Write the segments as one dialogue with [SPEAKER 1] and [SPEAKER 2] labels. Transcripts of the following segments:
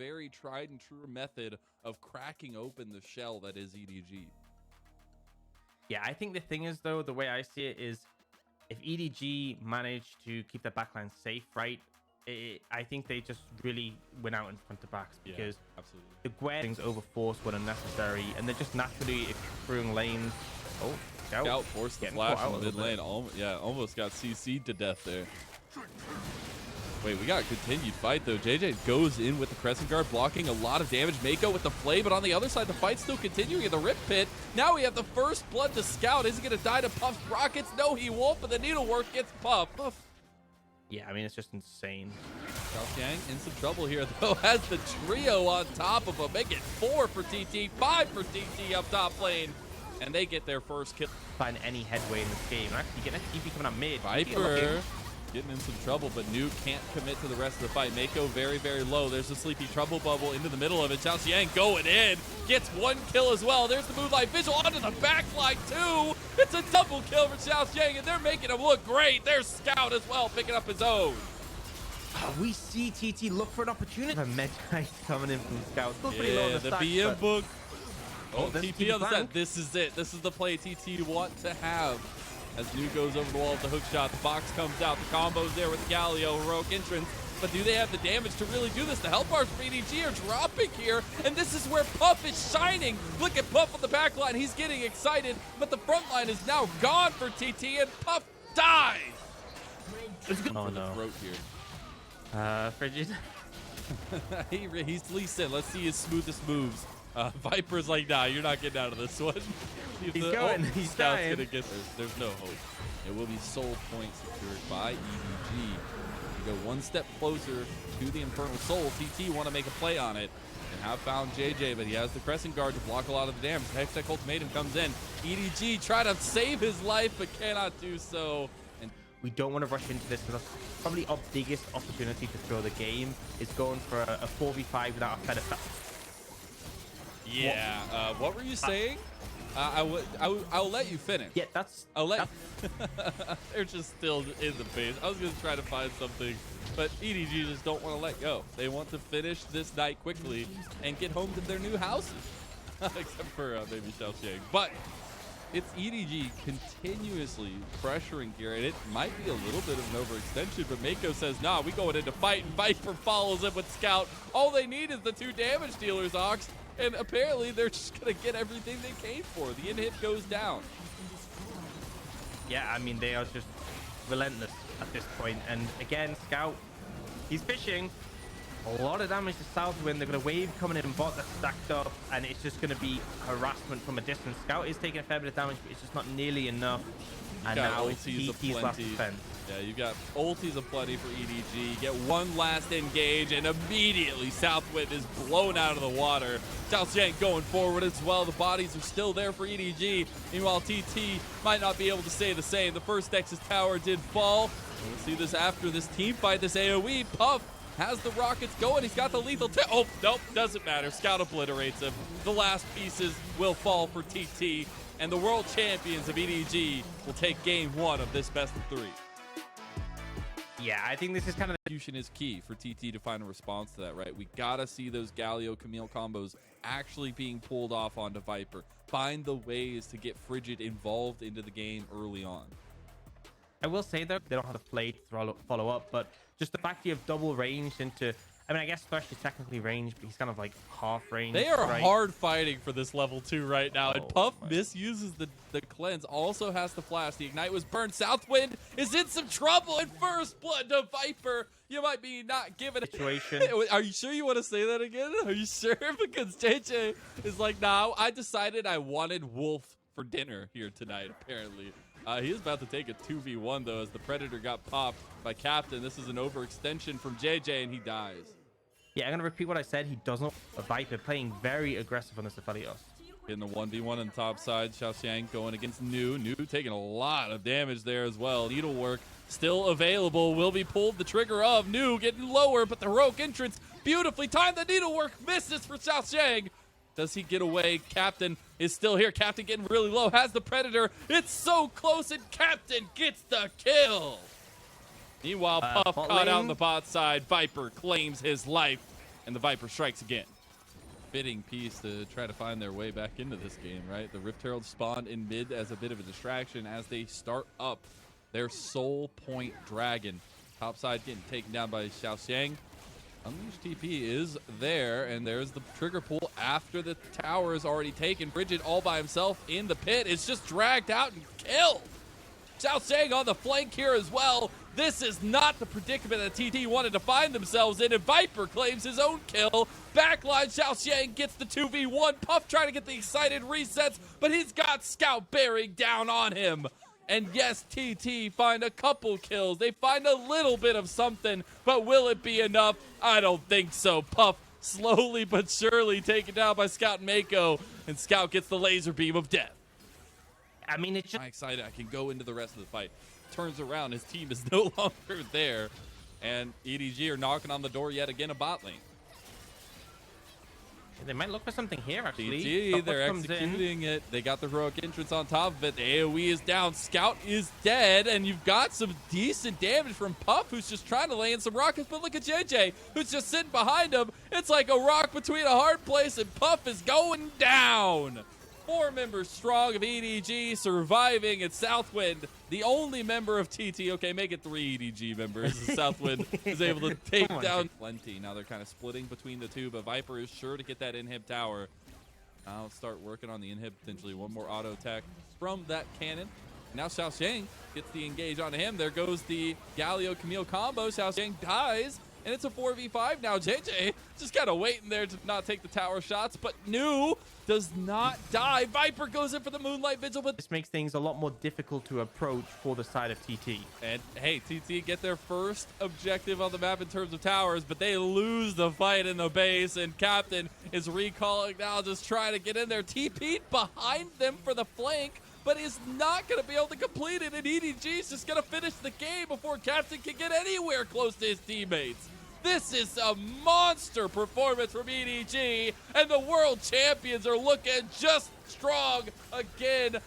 [SPEAKER 1] very tried and true method of cracking open the shell that is EDG.
[SPEAKER 2] Yeah, I think the thing is, though, the way I see it is, if EDG managed to keep their backline safe, right, I think they just really went out in front of backs, because
[SPEAKER 1] absolutely.
[SPEAKER 2] the Gwen's overforce were unnecessary, and they're just naturally accruing lanes. Oh,
[SPEAKER 1] Scout forced the flash in the mid lane. Almost got CC'd to death there. Wait, we got a continued fight, though. JJ goes in with the Crescent Guard, blocking a lot of damage. Mako with the Flay, but on the other side, the fight's still continuing in the Rip Pit. Now we have the first blood to Scout. Is he going to die to Puff's rockets? No, he won't, but the Needlework gets Puff.
[SPEAKER 2] Yeah, I mean, it's just insane.
[SPEAKER 1] Xiaoxiang in some trouble here, though, has the trio on top of him. Make it 4 for TT, 5 for TT up top lane. And they get their first kill.
[SPEAKER 2] Find any headway in this game. Actually, getting a TP coming out mid.
[SPEAKER 1] Viper getting in some trouble, but Nuke can't commit to the rest of the fight. Mako very, very low. There's a sleepy trouble bubble into the middle of it. Xiaoxiang going in. Gets 1 kill as well. There's the Moonlight Vigil onto the backline, too. It's a double kill for Xiaoxiang, and they're making him look great. There's Scout as well, picking up his own.
[SPEAKER 2] We see TT look for an opportunity. A Med Knight coming in from Scout. Still pretty low on the
[SPEAKER 1] BM book. Oh, TP on the
[SPEAKER 2] flank.
[SPEAKER 1] set. This is it. This is the play TT want to have. As New goes over the wall with the hook shot, the box comes out, the combo's there with the Galio, heroic entrance. But do they have the damage to really do this? The health bars for EDG are dropping here, and this is where Puff is shining. Look at Puff on the back line. He's getting excited, but the front line is now gone for TT, and Puff dies.
[SPEAKER 2] Oh, no.
[SPEAKER 1] Throat here.
[SPEAKER 2] Frigid.
[SPEAKER 1] He's least in. Let's see his smoothest moves. Viper's like, nah, you're not getting out of this one.
[SPEAKER 2] He's going. He's
[SPEAKER 1] Scout's
[SPEAKER 2] dying.
[SPEAKER 1] gonna get there's no hope. It will be soul point secured by EDG. You go one step closer to the Infernal Soul. TT want to make a play on it and have found JJ, but he has the Crescent Guard to block a lot of the damage. Hextech Ultimatum comes in. EDG try to save his life, but cannot do so. And
[SPEAKER 2] we don't want to rush into this, because that's probably our biggest opportunity to throw the game, is going for a 4v5 without a Fed.
[SPEAKER 1] Yeah, what were you saying? I'll let you finish.
[SPEAKER 2] Yeah,
[SPEAKER 1] I'll let you. They're just still in the base. I was going to try to find something, but EDG just don't want to let go. They want to finish this night quickly and get home to their new houses. Except for maybe Xiaoxiang. But it's EDG continuously pressuring here, and it might be a little bit of an overextension, but Mako says, nah, we going into fight, and Viper follows him with Scout. All they need is the 2 damage dealers, Ox. And apparently they're just going to get everything they came for. The in-hit goes down.
[SPEAKER 2] Yeah, I mean, they are just relentless at this point. And again, Scout, he's fishing. A lot of damage to Southwind. They're going to wave coming in bot that's stacked up, and it's just going to be harassment from a distance. Scout is taking a fair bit of damage, but it's just not nearly enough. And now it's TT's last defense.
[SPEAKER 1] Yeah, you got ultis aplenty for EDG. Get one last engage, and immediately Southwind is blown out of the water. Xiaoxiang going forward as well. The bodies are still there for EDG. Meanwhile, TT might not be able to say the same. The first Nexus tower did fall. We'll see this after this team fight, this AoE. Puff has the rockets going. He's got the lethal oh, nope, doesn't matter. Scout obliterates him. The last pieces will fall for TT, and the world champions of EDG will take game 1 of this best of 3.
[SPEAKER 2] Yeah, I think this is kind of
[SPEAKER 1] execution is key for TT to find a response to that, right? We gotta see those Galio Camille combos actually being pulled off onto Viper. Find the ways to get Frigid involved into the game early on.
[SPEAKER 2] I will say though, they don't have to play to follow up, but just the fact you have double range into, I mean, I guess Thresh is technically ranged, but he's kind of like half range.
[SPEAKER 1] They are hard fighting for this level 2 right now, and Puff misuses the cleanse, also has the flash. The Ignite was burned. Southwind is in some trouble, and first blood to Viper. You might be not giving it.
[SPEAKER 2] Situation.
[SPEAKER 1] Are you sure you want to say that again? Are you sure? Because JJ is like, nah, I decided I wanted Wolf for dinner here tonight, apparently. He is about to take a 2v1, though, as the Predator got popped by Captain. This is an overextension from JJ, and he dies.
[SPEAKER 2] Yeah, I'm going to repeat what I said. He doesn't. Viper playing very aggressive on this Aphelios.
[SPEAKER 1] In the 1v1 on the top side, Xiaoxiang going against New. New taking a lot of damage there as well. Needlework still available. Will be pulled the trigger of. New getting lower, but the heroic entrance beautifully timed. The Needlework misses for Xiaoxiang. Does he get away? Captain is still here. Captain getting really low. Has the Predator. It's so close, and Captain gets the kill. Meanwhile, Puff caught out on the bot side. Viper claims his life. And the Viper strikes again. Fitting piece to try to find their way back into this game, right? The Rift Herald spawned in mid as a bit of a distraction as they start up their Soul Point Dragon. Topside getting taken down by Xiaoxiang. Unleash TP is there, and there's the trigger pull after the tower is already taken. Bridget all by himself in the pit is just dragged out and killed. Xiaoxiang on the flank here as well. This is not the predicament that TT wanted to find themselves in, and Viper claims his own kill. Backline, Xiaoxiang gets the 2v1. Puff trying to get the excited resets, but he's got Scout bearing down on him. And yes, TT find a couple kills. They find a little bit of something, but will it be enough? I don't think so. Puff slowly but surely taken down by Scout and Mako, and Scout gets the laser beam of death.
[SPEAKER 2] I mean, it's just...
[SPEAKER 1] I'm excited I can go into the rest of the fight. Turns around, his team is no longer there, and EDG are knocking on the door yet again of bot lane.
[SPEAKER 2] They might look for something here, actually.
[SPEAKER 1] EDG, they're executing it. They got the heroic entrance on top of it. The AoE is down. Scout is dead, and you've got some decent damage from Puff, who's just trying to lay in some rockets, but look at JJ, who's just sitting behind him. It's like a rock between a hard place, and Puff is going down. 4 members strong of EDG surviving at Southwind. The only member of TT, okay, make it 3 EDG members. Southwind is able to take down plenty. Now they're kind of splitting between the two, but Viper is sure to get that inhib tower. Now let's start working on the inhib, potentially one more auto tech from that cannon. Now Xiaoxiang gets the engage on him. There goes the Galio Camille combo. Xiaoxiang dies, and it's a 4v5 now. JJ just kind of waiting there to not take the tower shots, but Nu does not die. Viper goes in for the Moonlight Vigil, but
[SPEAKER 2] this makes things a lot more difficult to approach for the side of TT.
[SPEAKER 1] And hey, TT get their first objective on the map in terms of towers, but they lose the fight in the base, and Captain is recalling now, just trying to get in there. TP'd behind them for the flank, but is not going to be able to complete it, and EDG is just going to finish the game before Captain can get anywhere close to his teammates. This is a monster performance from EDG, and the world champions are looking just strong again.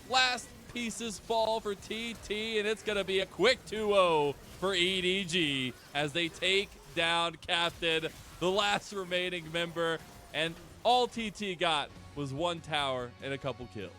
[SPEAKER 1] Last pieces fall for TT, and it's going to be a quick 2-0 for EDG as they take down Captain, the last remaining member, and all TT got was 1 tower and a couple kills.